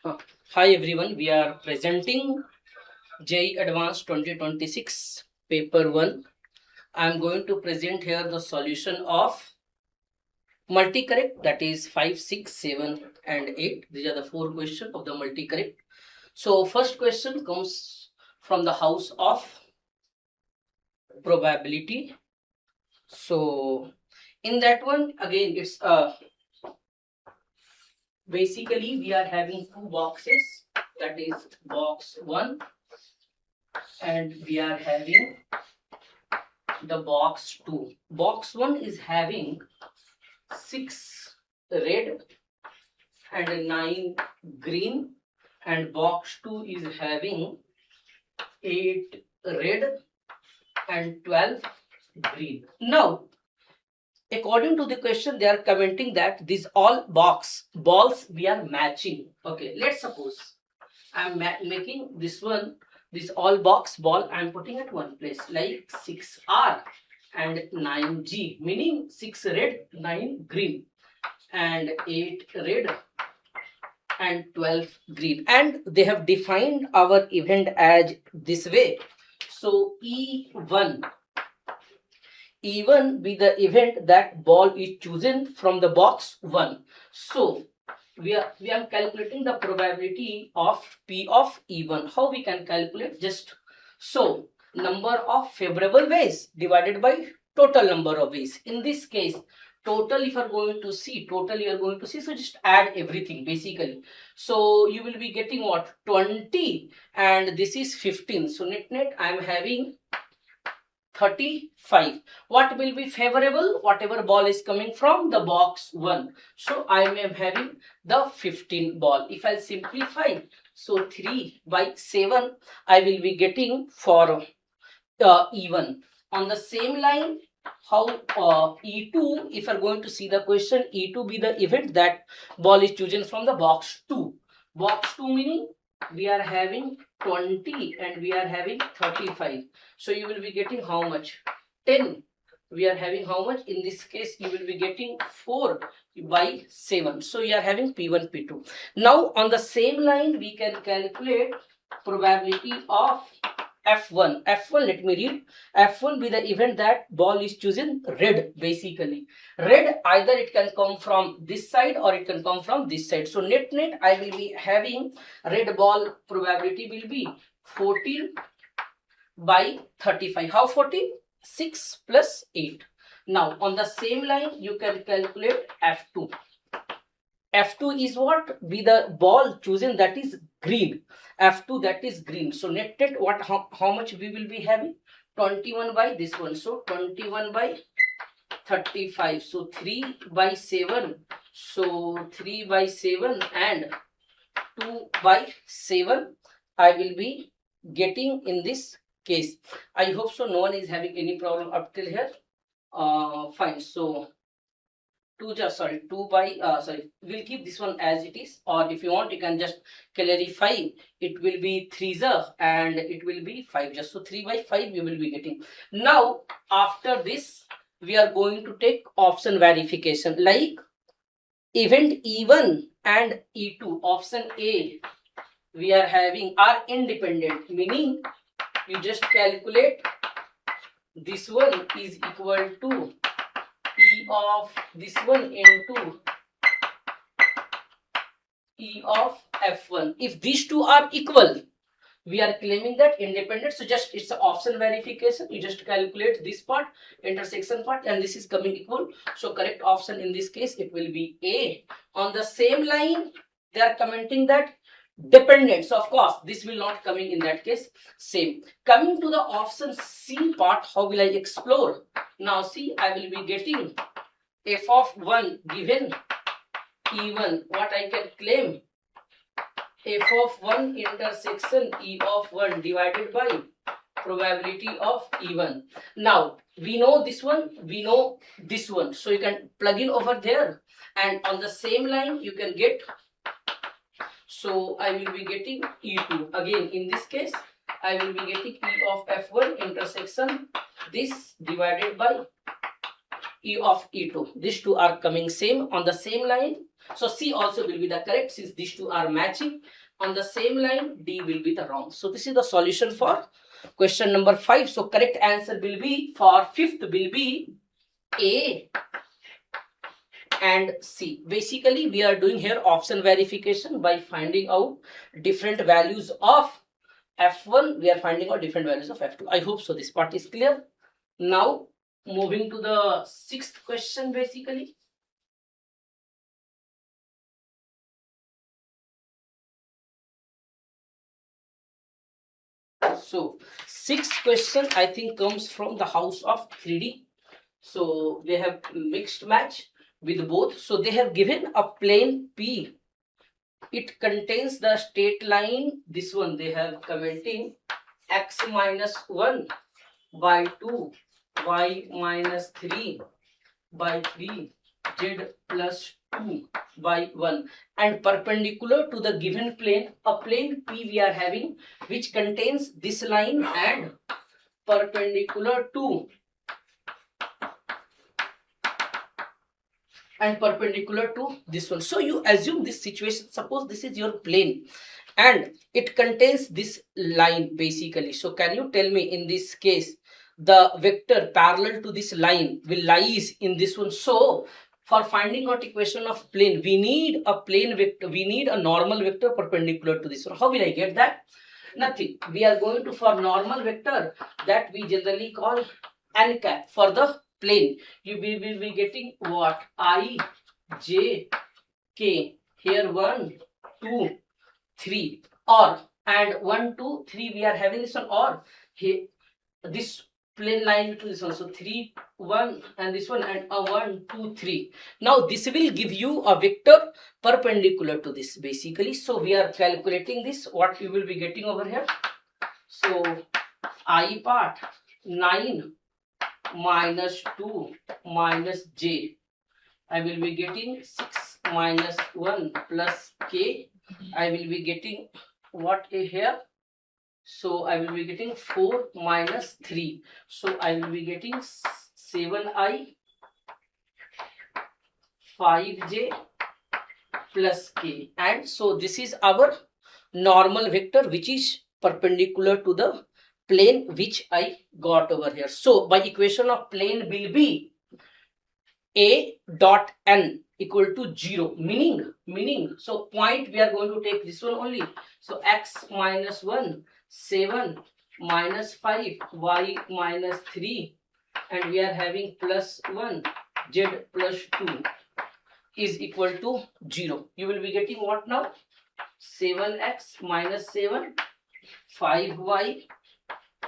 Uh, Hi everyone, we are presenting JEE Advanced 2026 paper 1. I am going to present here the solution of multi-correct, that is 5, 6, 7 and 8. These are the 4 questions of the multi-correct. So first question comes from the house of probability. So in that one again it's basically we are having 2 boxes, that is box 1 and we are having the box 2. Box 1 is having 6 red and 9 green, and box 2 is having 8 red and 12 green. Now, according to the question, they are commenting that these all balls we are matching. Okay, let's suppose I am making this one, this all box ball I am putting at one place, like 6R and 9G, meaning 6 red, 9 green and 8 red and 12 green, and they have defined our event as this way. So E1 be the event that ball is chosen from the box 1. So we are calculating the probability of P of E1. How we can calculate? Just so number of favorable ways divided by total number of ways. In this case, total if you are going to see, so just add everything basically. So you will be getting what? 20 and this is 15. So net I am having 35. What will be favorable? Whatever ball is coming from the box 1. So I am having the 15 ball. If I simplify, so 3 by 7 I will be getting for E1. On the same line, how E2, if you are going to see the question, E2 be the event that ball is chosen from the box 2. Box 2 meaning we are having 20 and we are having 35. So you will be getting how much? 10. We are having how much? In this case, you will be getting 4 by 7. So you are having P1, P2. Now on the same line, we can calculate probability of F1. F1, let me read. F1 be the event that ball is chosen red basically. Red, either it can come from this side or it can come from this side. So net I will be having red ball probability will be 14 by 35. How 14? 6 plus 8. Now on the same line you can calculate F2. F2 is what? Be the ball chosen that is green. F2 that is green. So net what? How much we will be having? 21 by this one. So 21 by 35. So 3 by 7. So 3 by 7 and 2 by 7 I will be getting in this case. I hope so no one is having any problem up till here. Fine. So 2 by we'll keep this one as it is, or if you want you can just clarify, it will be 3 and it will be 5 just. So 3 by 5 we will be getting. Now after this we are going to take option verification, like event E1 and E2, option A we are having are independent, meaning you just calculate this one is equal to E of this one into E of F1. If these two are equal, we are claiming that independent. So just it's an option verification. You just calculate this part, intersection part, and this is coming equal. So correct option in this case, it will be A. On the same line, they are commenting that dependent. So of course, this will not coming in that case. Same. Coming to the option C part, how will I explore? Now see, I will be getting f of 1 given E1. What I can claim? F of 1 intersection E of 1 divided by probability of E1. Now we know this one, we know this one. So you can plug in over there, and on the same line you can get. So I will be getting E2. Again in this case I will be getting E of F1 intersection this divided by E of E2. These two are coming same on the same line. So C also will be the correct since these two are matching on the same line. D will be the wrong. So this is the solution for question number 5. So correct answer will be for fifth will be A and C. Basically, we are doing here option verification by finding out different values of F1. We are finding out different values of F2. I hope so this part is clear. Now, moving to the sixth question basically. So, sixth question I think comes from the house of 3D. So, they have mixed match with both. So, they have given a plane P. It contains the straight line. This one they have commenting x minus 1 by 2, y minus 3 by 3, z plus 2 by 1, and perpendicular to the given plane, a plane P we are having which contains this line and perpendicular to this one. So you assume this situation, suppose this is your plane and it contains this line basically. So can you tell me in this case the vector parallel to this line will lies in this one? So for finding out equation of plane, we need a plane vector, we need a normal vector perpendicular to this one. How will I get that? Nothing. We are going to for normal vector that we generally call n cap for the plane. You will be getting what? I, j, k. Here 1, 2, 3 or and 1, 2, 3 we are having this one or here this plane line to this one. So 3, 1 and this one and a 1, 2, 3. Now this will give you a vector perpendicular to this basically. So we are calculating this. What you will be getting over here. So I part 9 minus 2 minus j. I will be getting 6 minus 1 plus k. I will be getting what here? So I will be getting 4 minus 3. So I will be getting 7i 5j plus k. And so this is our normal vector which is perpendicular to the plane which I got over here. So by equation of plane will be a dot n equal to 0, meaning so point we are going to take this one only. So x minus 1, 7 minus 5, y minus 3, and we are having plus 1, z plus 2 is equal to 0. You will be getting what now? 7x minus 7, 5y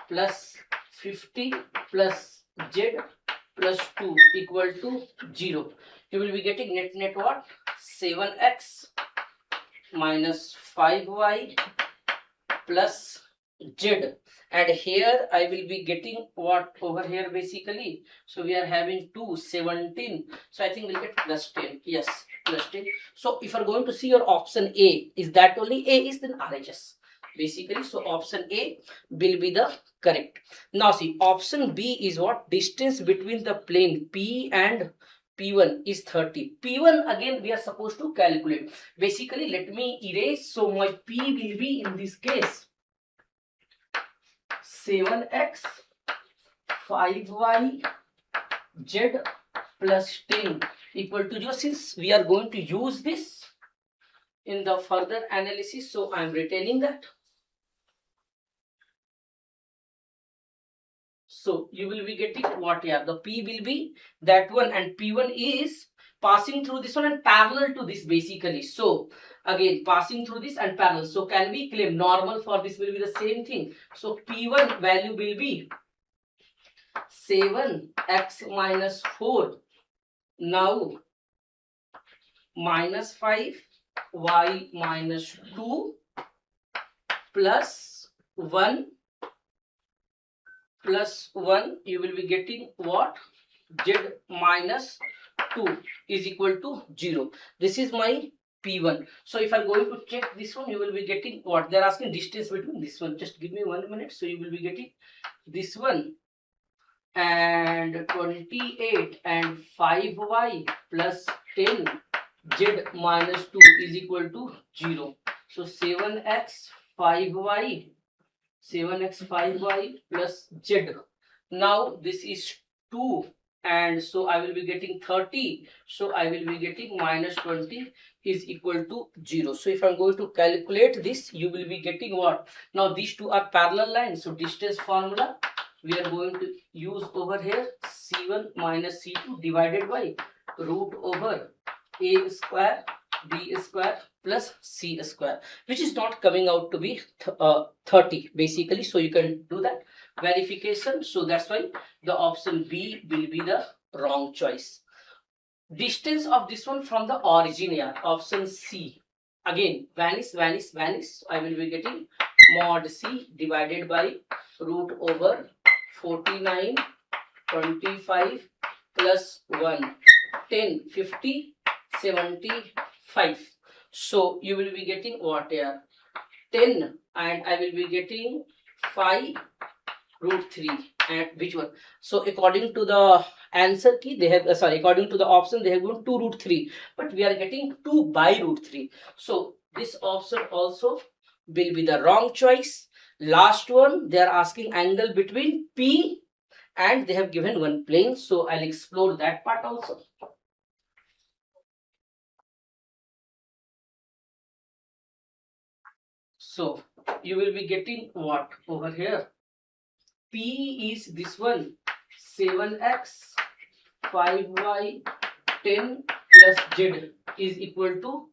plus 50 plus z plus 2 equal to 0. You will be getting net what? 7x minus 5y plus z, and here I will be getting what over here basically. So we are having 2, 17. So I think we'll get plus 10. Yes, plus 10. So if you are going to see your option A, is that only A is then RHS basically. So option A will be the correct. Now see, option B is what? Distance between the plane P and P1 is 30. P1 again we are supposed to calculate. Basically let me erase. So my P will be in this case 7x 5y z plus 10 equal to 0. Since we are going to use this in the further analysis, so I am retaining that. So you will be getting what here? The P will be that one, and P1 is passing through this one and parallel to this basically. So again passing through this and parallel. So can we claim normal for this will be the same thing. So P1 value will be 7x minus 4. Now minus 5 y minus 2 plus 1 plus 1, you will be getting what? Z minus 2 is equal to 0. This is my P1. So if I'm going to check this one, you will be getting what? They are asking distance between this one. Just give me 1 minute. So you will be getting this one and 28 and 5y plus 10 z minus 2 is equal to 0. So 7x 5y plus z. Now this is 2, and so I will be getting 30. So I will be getting minus 20 is equal to 0. So if I'm going to calculate this, you will be getting what? Now these two are parallel lines. So distance formula we are going to use over here, C1 minus C2 divided by root over a square b square plus c square, which is not coming out to be 30 basically. So you can do that verification. So that's why the option B will be the wrong choice. Distance of this one from the origin here, option C, again vanish. I will be getting mod C divided by root over 49 25 plus 1 10 50 75. So you will be getting what here, 10, and I will be getting 5 root 3, and which one? So according to the answer key they have according to the option they have given 2 root 3, but we are getting 2 by root 3. So this option also will be the wrong choice. Last one, they are asking angle between P and they have given one plane. So I'll explore that part also. So you will be getting what over here? P is this one, 7x 5y 10 plus z is equal to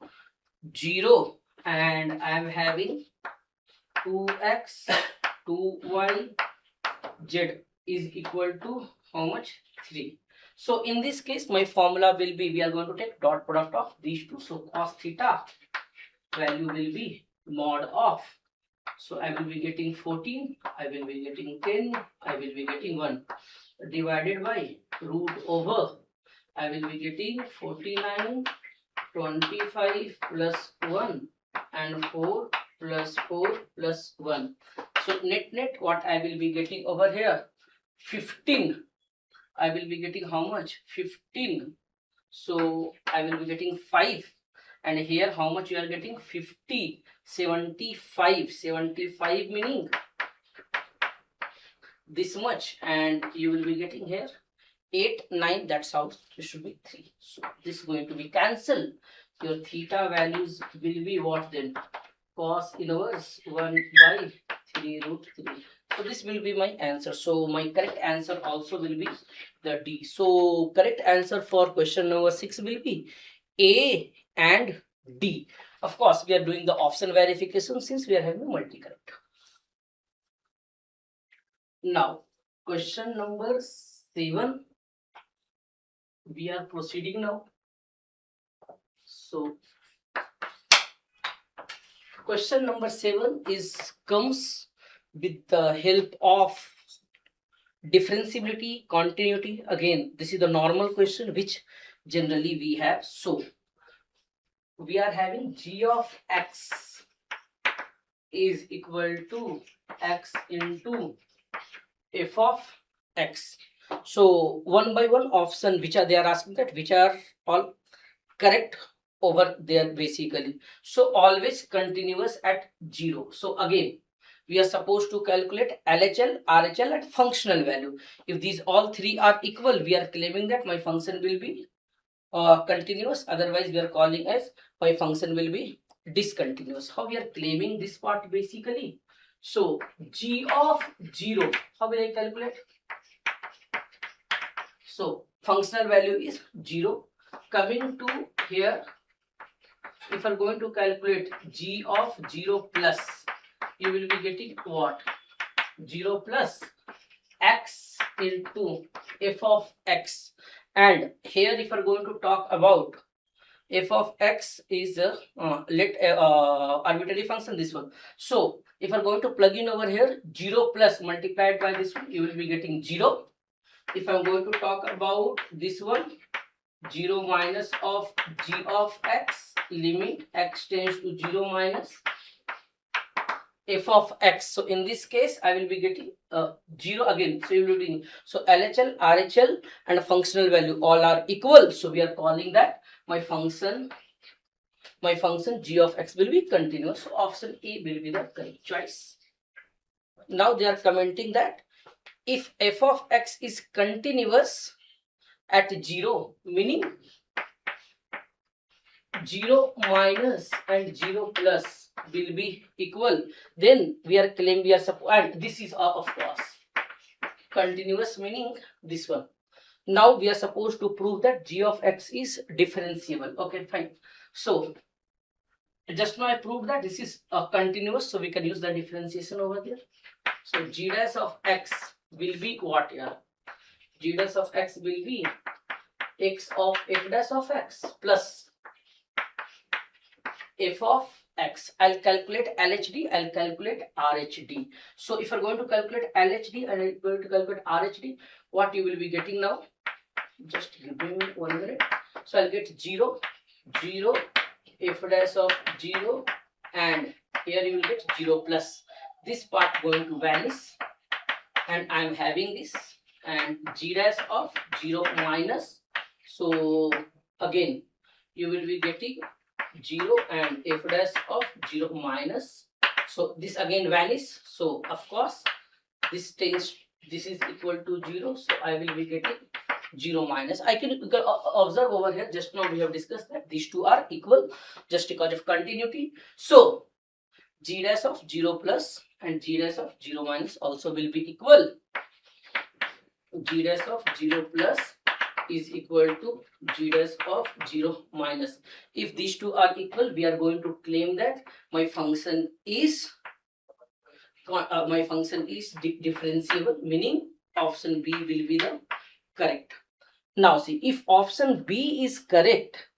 0, and I am having 2x 2y z is equal to how much? 3. So in this case my formula will be, we are going to take dot product of these two. So cos theta value will be mod of, so I will be getting 14, I will be getting 10, I will be getting 1 divided by root over, I will be getting 49 25 plus 1 and 4 plus 4 plus 1. So net what I will be getting over here, 15. I will be getting how much? 15. So I will be getting 5, and here how much you are getting? 50. 75 meaning this much, and you will be getting here 8 9, that's how it should be 3. So this is going to be cancelled. Your theta values will be what then? Cos inverse 1 by 3 root 3. So this will be my answer. So my correct answer also will be the D. So correct answer for question number 6 will be A and D. Of course, we are doing the option verification since we are having multi-correct. Now, question number 7. We are proceeding now. So, question number 7 comes with the help of differentiability, continuity. Again, this is the normal question which generally we have. So, we are having g of x is equal to x into f of x. So one by one option which are they are asking that which are all correct over there basically. So always continuous at 0. So again we are supposed to calculate LHL, RHL at functional value. If these all three are equal, we are claiming that my function will be continuous, otherwise we are calling as my function will be discontinuous. How we are claiming this part basically? So g of 0, how will I calculate? So functional value is 0. Coming to here, if I'm going to calculate g of 0 plus, you will be getting what? 0 plus x into f of x. And here if we're going to talk about f of x is arbitrary function, this one. So if we're going to plug in over here 0 plus multiplied by this one, you will be getting 0. If I'm going to talk about this one, 0 minus of g of x, limit x tends to 0 minus f of x. So in this case, I will be getting 0 again. So you will be, so LHL, RHL and functional value all are equal. So we are calling that my function g of x will be continuous. So option A will be the correct choice. Now they are commenting that if f of x is continuous at 0, meaning 0 minus and 0 plus will be equal, then we are claiming, and this is of course continuous, meaning this one. Now we are supposed to prove that g of x is differentiable. Okay, fine. So just now I proved that this is continuous, so we can use the differentiation over there. So g dash of x will be what here? G dash of x will be x of f dash of x plus f of x. I'll calculate LHD, I'll calculate RHD. So if you're going to calculate LHD and I'm going to calculate RHD, what you will be getting now? Just give me 1 minute. So I'll get 0, 0, f dash of 0, and here you will get 0 plus. This part going to vanish, and I'm having this, and g dash of 0 minus. So again, you will be getting 0 and f dash of 0 minus. So this again vanish. So of course this is equal to 0. So I will be getting 0 minus. You can observe over here, just now we have discussed that these two are equal just because of continuity. So g dash of 0 plus and g dash of 0 minus also will be equal. G dash of 0 plus is equal to g dash of 0 minus. If these two are equal, we are going to claim that my function is differentiable, meaning option B will be the correct. Now see, if option B is correct,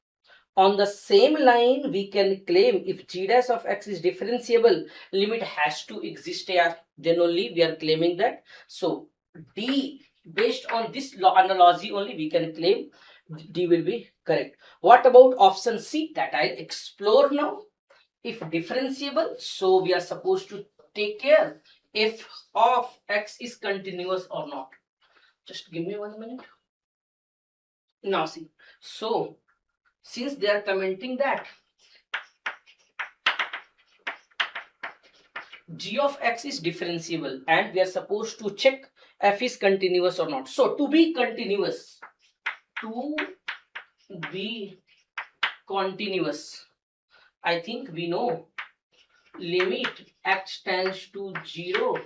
on the same line we can claim if g dash of x is differentiable, limit has to exist here, then only we are claiming that. So D, based on this analogy only, we can claim D will be correct. What about option C? That I'll explore now. If differentiable, so we are supposed to take care if of x is continuous or not. Just give me 1 minute. Now see, so since they are commenting that g of x is differentiable and we are supposed to check f is continuous or not. So to be continuous, I think we know limit x tends to 0,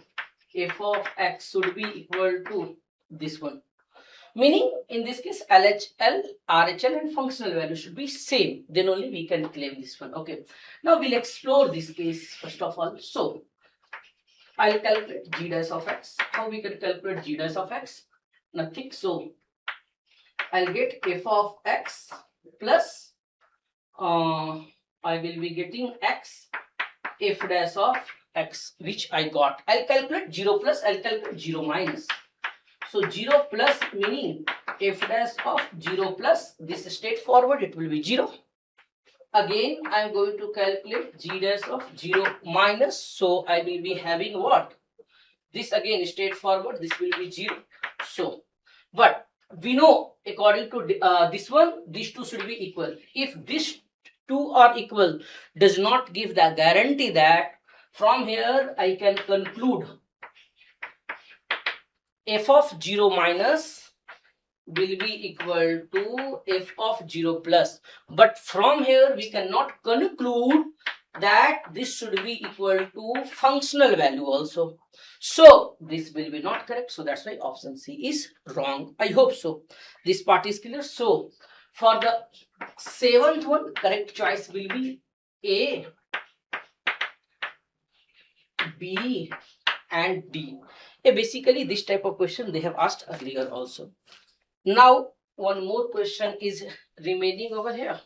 f of x should be equal to this one. Meaning in this case LHL, RHL and functional value should be same. Then only we can claim this one. Okay. Now we'll explore this case first of all. So I'll calculate g dash of x. How we can calculate g dash of x? Nothing. So I'll get f of x plus I will be getting x f dash of x, which I got. I'll calculate 0 plus, I'll calculate 0 minus. So 0 plus meaning f dash of 0 plus, this is straightforward, it will be 0. Again I am going to calculate g dash of 0 minus. So I will be having what? This again is straightforward, this will be 0. So, but we know according to this one, these two should be equal. If these two are equal, does not give the guarantee that from here I can conclude f of 0 minus will be equal to f of 0 plus. But from here we cannot conclude that this should be equal to functional value also. So this will be not correct. So that's why option C is wrong. I hope so. This part is clear. So for the 7th one, correct choice will be A, B and D. Basically this type of question they have asked earlier also. Now one more question is remaining over here.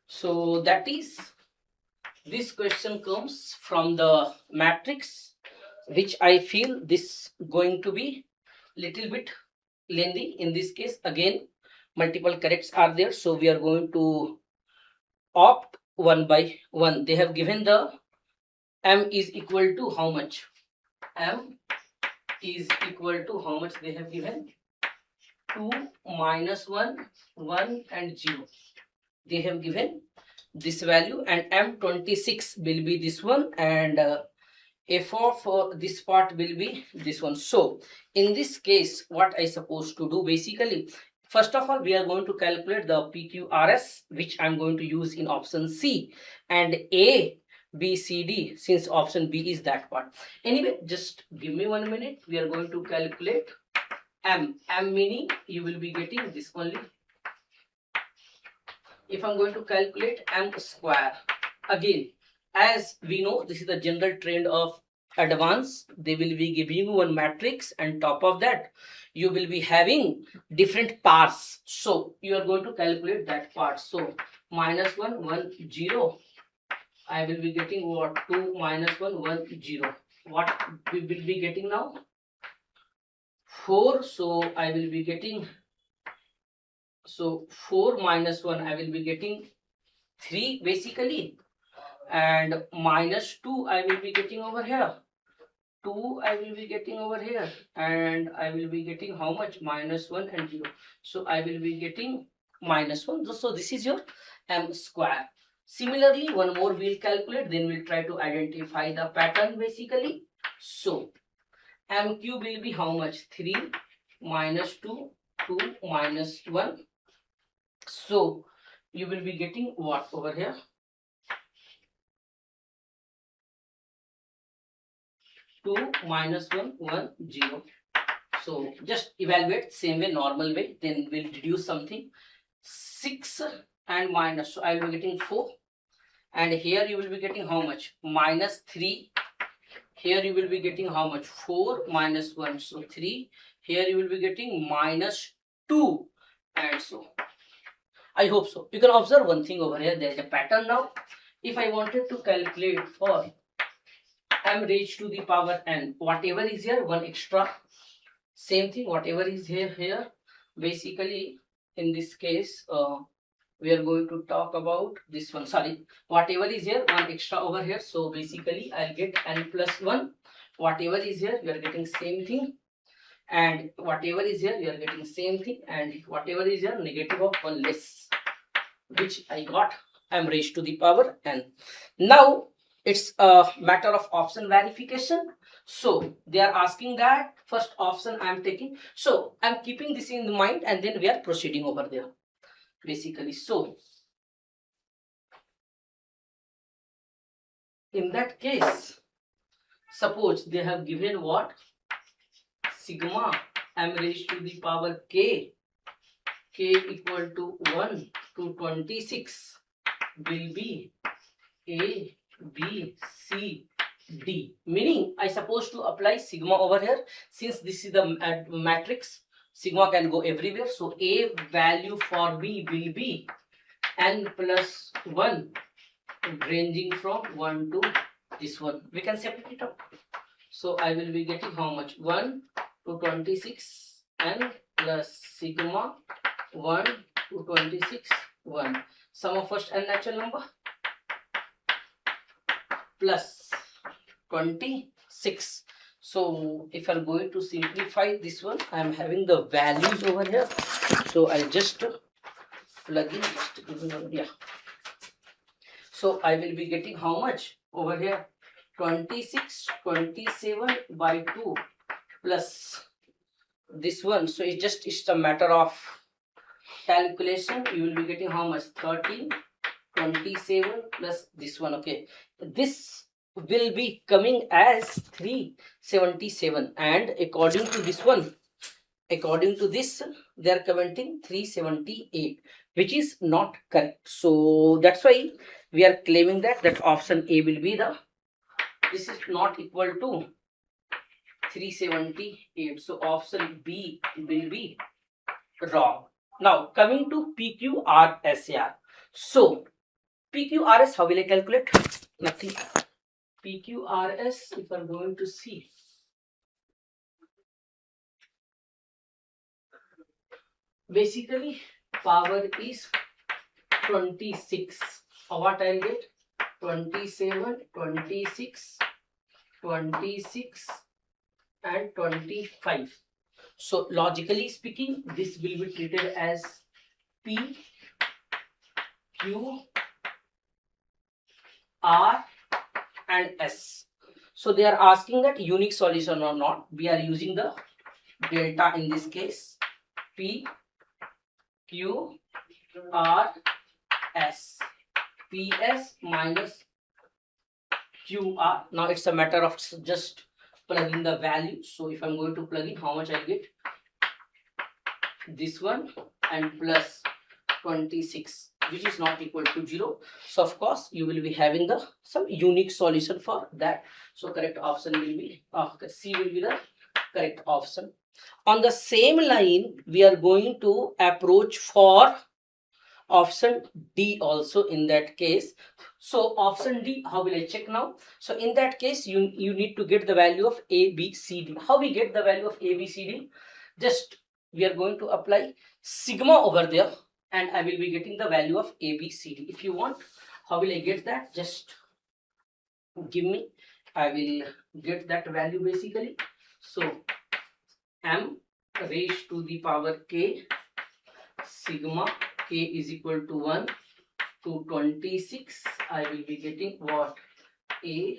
So that is, this question comes from the matrix, which I feel this going to be little bit lengthy. In this case again multiple corrects are there, so we are going to opt 1 by 1. They have given the m is equal to how much? M is equal to how much they have given? 2 minus 1, 1 and 0. They have given this value, and m26 will be this one, and f of this part will be this one. So in this case, what I supposed to do, basically, first of all, we are going to calculate the PQRS, which I'm going to use in option C, and A, B, C, D, since option B is that part. Anyway, just give me 1 minute. We are going to calculate M. M meaning you will be getting this only. If I'm going to calculate m square, again, as we know, this is the general trend of advanced. They will be giving you one matrix, and top of that you will be having different parts. So you are going to calculate that part. So minus 1, 1, 0. I will be getting what? 2 minus 1, 1, 0. What we will be getting now? 4. So I will be getting, so 4 minus 1, I will be getting 3 basically, and minus 2 I will be getting over here, 2 I will be getting over here, and I will be getting how much? Minus 1 and 0. So I will be getting minus 1. So this is your m square. Similarly, one more we'll calculate, then we'll try to identify the pattern basically. So m cube will be how much? 3 minus 2, 2 minus 1. So you will be getting what over here? 2 minus 1, 1, 0. So just evaluate same way, normal way, then we'll deduce something. 6 and minus, so I will be getting 4, and here you will be getting how much? Minus 3. Here you will be getting how much? 4 minus 1, so 3. Here you will be getting minus 2, and so I hope so. You can observe one thing over here, there is a pattern now. If I wanted to calculate for m raised to the power n, whatever is here, one extra, same thing, whatever is here, basically in this case we are going to talk about this one, sorry, whatever is here, one extra over here. So basically I'll get n plus 1, whatever is here you are getting same thing, and whatever is here you are getting same thing, and whatever is here negative of 1 less, which I got m raised to the power n. Now it's a matter of option verification. So they are asking that first option I am taking. So I am keeping this in mind, and then we are proceeding over there basically. So in that case, suppose they have given what? Sigma m raised to the power k equal to 1 to 26 will be A, B, C, D. Meaning I supposed to apply sigma over here. Since this is the matrix, sigma can go everywhere. So A value for B will be n plus 1, ranging from 1 to this one. We can separate it up. So I will be getting how much? 1 to 26 n plus sigma 1 to 26 1. Sum of first n natural number plus 26. So if I'm going to simplify this one, I'm having the values over here. So I'll just plug in, yeah. So I will be getting how much over here? 26, 27 by 2 plus this one. So it's a matter of calculation. You will be getting how much? 13, 27 plus this one. Okay, this will be coming as 377, and according to this one, according to this, they are commenting 378, which is not correct. So that's why we are claiming that option A will be the, this is not equal to 378. So option B will be wrong. Now coming to PQRSAR. So PQRS, how will I calculate? Nothing. PQRS, if I'm going to see, basically power is 26. what I'll get? 27, 26, 26 and 25. So logically speaking, this will be treated as P, Q, R and S. So they are asking that unique solution or not. We are using the delta in this case. P, Q, R, S. PS minus QR. Now it's a matter of just plugging the value. So if I'm going to plug in, how much I get? This one and plus 26, which is not equal to 0. So of course you will be having the some unique solution for that. So correct option will be C will be the correct option. On the same line, we are going to approach for option D also in that case. So option D, how will I check now? So in that case, you need to get the value of A, B, C, D. How we get the value of A, B, C, D? Just we are going to apply sigma over there and I will be getting the value of A, B, C, D. If you want, how will I get that? Just give me. I will get that value basically. So M raised to the power K sigma K is equal to 1 to 26. I will be getting what? A,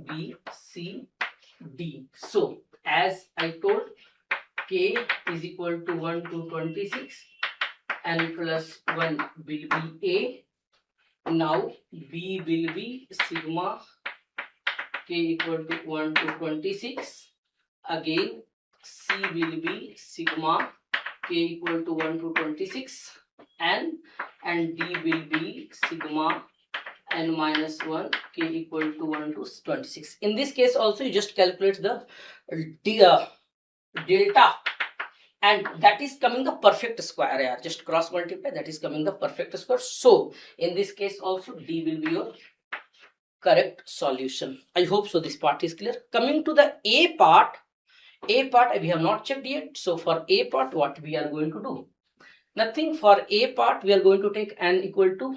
B, C, D. So as I told, K is equal to 1 to 26 and plus 1 will be A. Now B will be sigma K equal to 1 to 26. Again C will be sigma K equal to 1 to 26 and D will be sigma n minus 1 K equal to 1 to 26. In this case also you just calculate the delta and that is coming the perfect square. Yeah, just cross multiply, that is coming the perfect square. So in this case also D will be your correct solution. I hope so this part is clear. Coming to the A part we have not checked yet. So for A part, what we are going to do? Nothing. For A part, we are going to take n equal to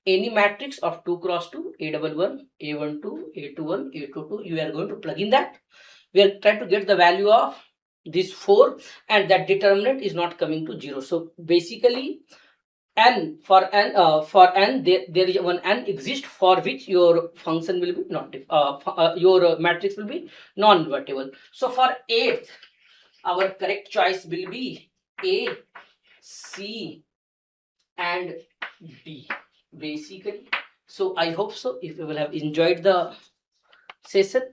any matrix of 2 cross 2, A11, A12, A21, A22. You are going to plug in that. We are trying to get the value of this 4 and that determinant is not coming to 0. So basically for n there is one n exists for which your function will be not your matrix will be non-invertible. So for 8th, our correct choice will be A, C and D basically. So I hope so if you will have enjoyed the session.